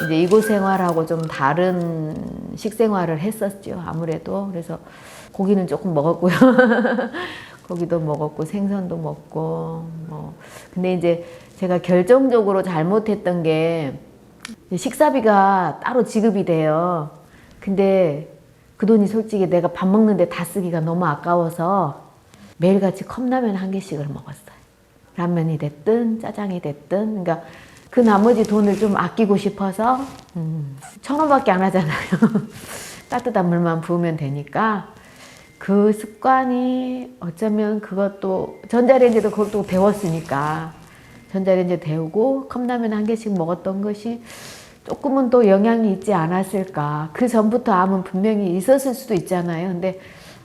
이제 이곳 생활하고 좀 다른 식생활을 했었죠. 아무래도. 그래서 고기는 조금 먹었고요. 고기도 먹었고 생선도 먹고 뭐. 근데 이제 제가 결정적으로 잘못했던 게 식사비가 따로 지급이 돼요. 근데 그 돈이 솔직히 내가 밥 먹는데 다 쓰기가 너무 아까워서 매일같이 컵라면 한 개씩을 먹었어요. 라면이 됐든 짜장이 됐든. 그러니까 그 나머지 돈을 좀 아끼고 싶어서 1,000원밖에 안 하잖아요. 따뜻한 물만 부으면 되니까. 그 습관이 어쩌면 그것도 전자레인지도 그것도 배웠으니까 전자레인지 데우고 컵라면 한 개씩 먹었던 것이 조금은 또 영향이 있지 않았을까. 그 전부터 암은 분명히 있었을 수도 있잖아요. 근데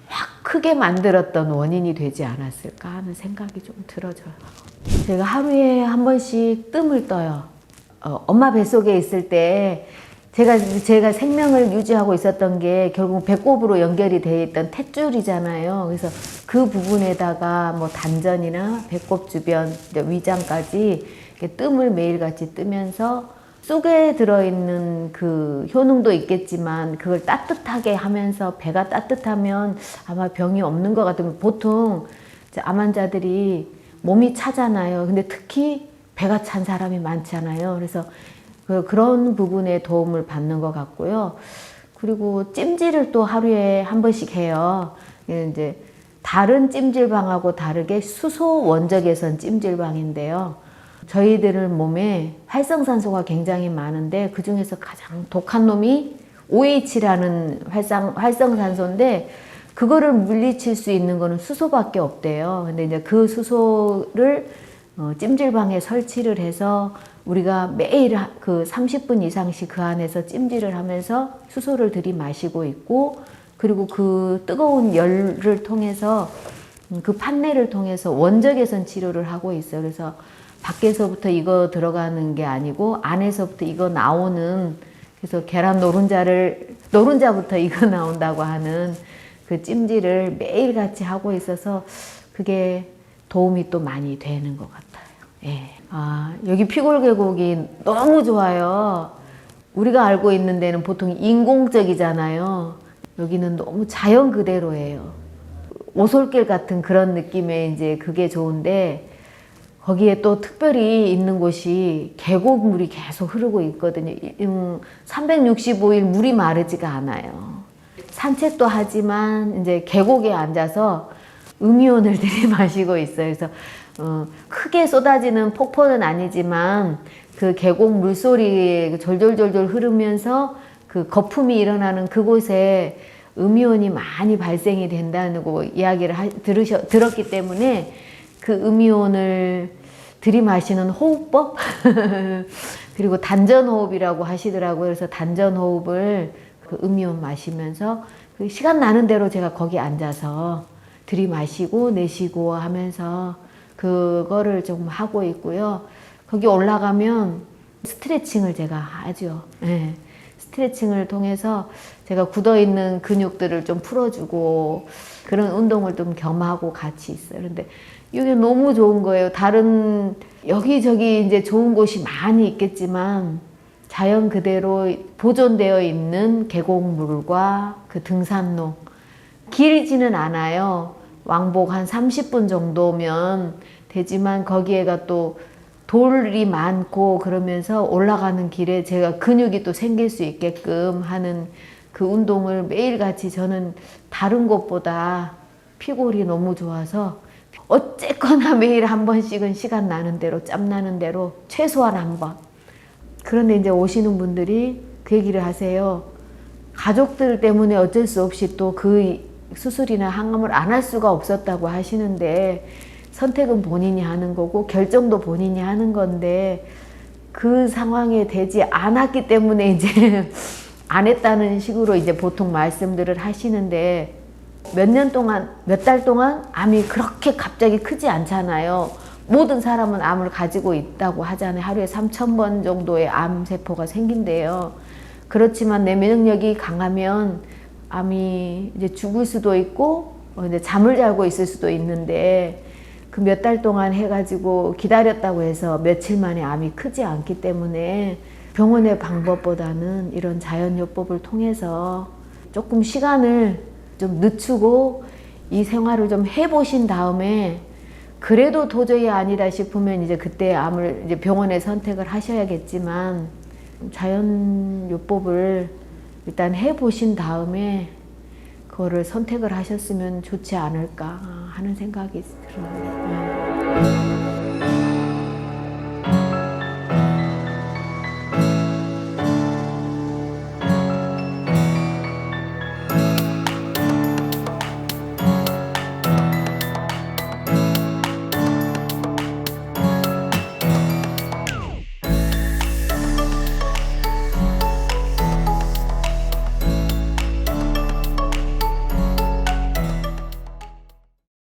확 크게 만들었던 원인이 되지 않았을까 하는 생각이 좀 들어져요. 제가 하루에 한 번씩 뜸을 떠요. 엄마 뱃속에 있을 때 제가 생명을 유지하고 있었던 게 결국 배꼽으로 연결이 되어 있던 탯줄이잖아요. 그래서 그 부분에다가 뭐 단전이나 배꼽 주변, 위장까지 뜸을 매일같이 뜨면서 속에 들어있는 그 효능도 있겠지만 그걸 따뜻하게 하면서 배가 따뜻하면 아마 병이 없는 것 같아요. 보통 암 환자들이 몸이 차잖아요. 근데 특히 배가 찬 사람이 많잖아요. 그래서 그런 부분에 도움을 받는 것 같고요. 그리고 찜질을 또 하루에 한 번씩 해요. 이제 다른 찜질방하고 다르게 수소 원적외선 찜질방인데요. 저희들 몸에 활성산소가 굉장히 많은데 그 중에서 가장 독한 놈이 OH라는 활성산소인데 그거를 물리칠 수 있는 거는 수소밖에 없대요. 근데 이제 그 수소를 찜질방에 설치를 해서 우리가 매일 그 30분 이상씩 그 안에서 찜질을 하면서 수소를 들이마시고 있고, 그리고 그 뜨거운 열을 통해서 그 판넬을 통해서 원적외선 치료를 하고 있어요. 그래서 밖에서부터 이거 들어가는 게 아니고 안에서부터 이거 나오는, 그래서 계란 노른자부터 이거 나온다고 하는 그 찜질을 매일같이 하고 있어서 그게 도움이 또 많이 되는 것 같아요. 예. 여기 피골 계곡이 너무 좋아요. 우리가 알고 있는 데는 보통 인공적이잖아요. 여기는 너무 자연 그대로예요. 오솔길 같은 그런 느낌의 이제 그게 좋은데, 거기에 또 특별히 있는 곳이 계곡물이 계속 흐르고 있거든요. 365일 물이 마르지가 않아요. 산책도 하지만 이제 계곡에 앉아서 음이온을 들이마시고 있어요. 그래서 크게 쏟아지는 폭포는 아니지만 그 계곡 물소리 졸졸졸졸 흐르면서 그 거품이 일어나는 그곳에 음이온이 많이 발생이 된다는 거 이야기를 들었기 때문에 그 음이온을 들이마시는 호흡법 그리고 단전호흡이라고 하시더라고요. 그래서 단전호흡을 그 음이온 마시면서 그 시간 나는 대로 제가 거기 앉아서 들이마시고 내쉬고 하면서 그거를 좀 하고 있고요. 거기 올라가면 스트레칭을 제가 하죠. 네. 스트레칭을 통해서 제가 굳어있는 근육들을 좀 풀어주고 그런 운동을 좀 겸하고 같이 있어요. 그런데 이게 너무 좋은 거예요. 다른 여기저기 이제 좋은 곳이 많이 있겠지만 자연 그대로 보존되어 있는 계곡물과 그 등산로, 길지는 않아요. 왕복 한 30분 정도면 되지만 거기에가 또 돌이 많고 그러면서 올라가는 길에 제가 근육이 또 생길 수 있게끔 하는 그 운동을 매일같이 저는 다른 곳보다 피골이 너무 좋아서 어쨌거나 매일 한 번씩은 시간 나는 대로 짬 나는 대로 최소한 한 번. 그런데 이제 오시는 분들이 그 얘기를 하세요. 가족들 때문에 어쩔 수 없이 또 그 수술이나 항암을 안 할 수가 없었다고 하시는데 선택은 본인이 하는 거고 결정도 본인이 하는 건데 그 상황에 되지 않았기 때문에 이제 안 했다는 식으로 이제 보통 말씀들을 하시는데 몇 달 동안 암이 그렇게 갑자기 크지 않잖아요. 모든 사람은 암을 가지고 있다고 하잖아요. 하루에 3,000번 정도의 암세포가 생긴대요. 그렇지만 내 면역력이 강하면 암이 이제 죽을 수도 있고 이제 잠을 자고 있을 수도 있는데 그 몇 달 동안 해가지고 기다렸다고 해서 며칠 만에 암이 크지 않기 때문에 병원의 방법보다는 이런 자연요법을 통해서 조금 시간을 좀 늦추고 이 생활을 좀 해보신 다음에 그래도 도저히 아니다 싶으면 이제 그때 암을 이제 병원에 선택을 하셔야겠지만 자연요법을 일단 해보신 다음에 그거를 선택을 하셨으면 좋지 않을까 하는 생각이 들어요.